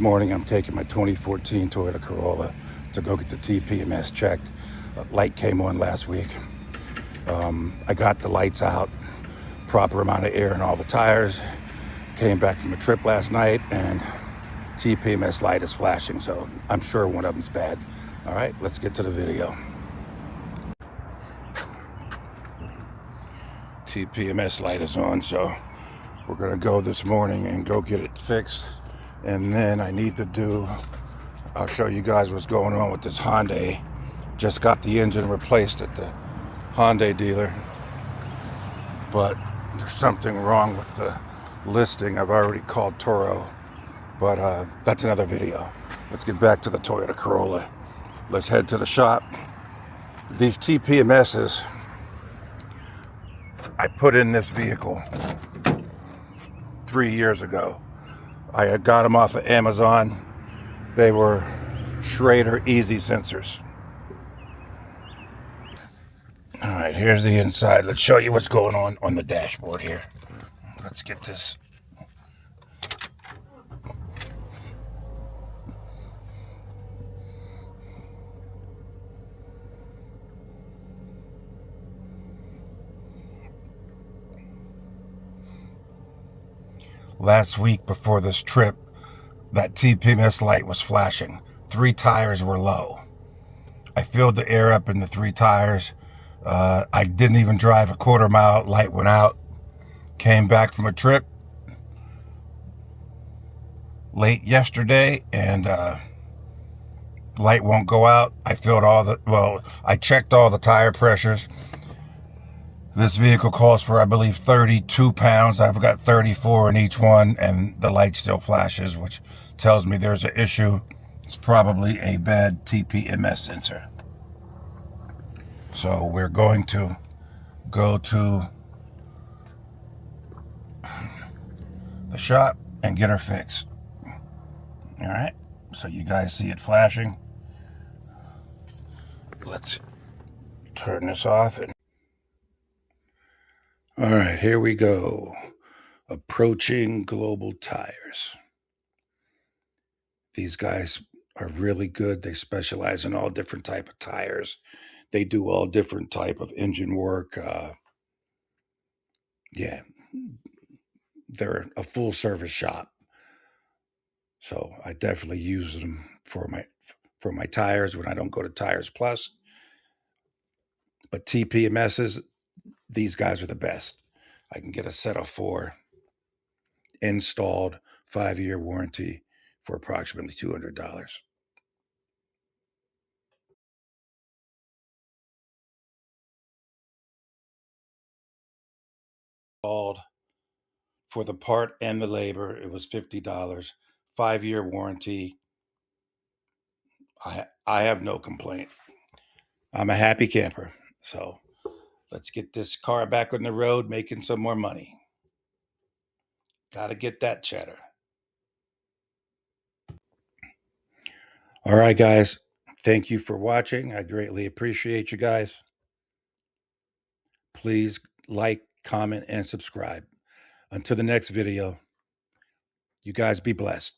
morning I'm taking my 2014 Toyota Corolla to go get the TPMS checked. Light came on last week. I got the lights out, proper amount of air in all the tires. Came back from a trip last night and TPMS light is flashing, so I'm sure one of them's bad. All right, let's get to the video. TPMS light is on, so we're gonna go this morning and go get it fixed. And then I'll show you guys what's going on with this Hyundai. Just got the engine replaced at the Hyundai dealer, but there's something wrong with the listing. I've already called Turo, but that's another video. Let's get back to the Toyota Corolla. Let's head to the shop. These TPMSs, I put in this vehicle 3 years ago. I had got them off of Amazon. They were Schrader Easy sensors. All right, here's the inside. Let's show you what's going on the dashboard here. Let's get this. Last week before this trip, that TPMS light was flashing. 3 tires were low. I filled the air up in the 3 tires. I didn't even drive a quarter mile. Light went out. Came back from a trip late yesterday and light won't go out. I checked all the tire pressures. This vehicle calls for, I believe, 32 pounds. I've got 34 in each one, and the light still flashes, which tells me there's an issue. It's probably a bad TPMS sensor. So we're going to go to the shop and get her fixed. All right, so you guys see it flashing. Let's turn this off. All right, here we go. Approaching Global Tires. These guys are really good. They specialize in all different type of tires. They do all different type of engine work. Yeah, they're a full service shop. So I definitely use them for my tires when I don't go to Tires Plus. But TPMSs, these guys are the best. I can get a set of 4 installed, 5-year warranty for approximately $200. Installed for the part and the labor, it was $50. 5-year warranty. I have no complaint. I'm a happy camper. So let's get this car back on the road, making some more money. Got to get that cheddar. All right, guys. Thank you for watching. I greatly appreciate you guys. Please like, comment, and subscribe. Until the next video, you guys be blessed.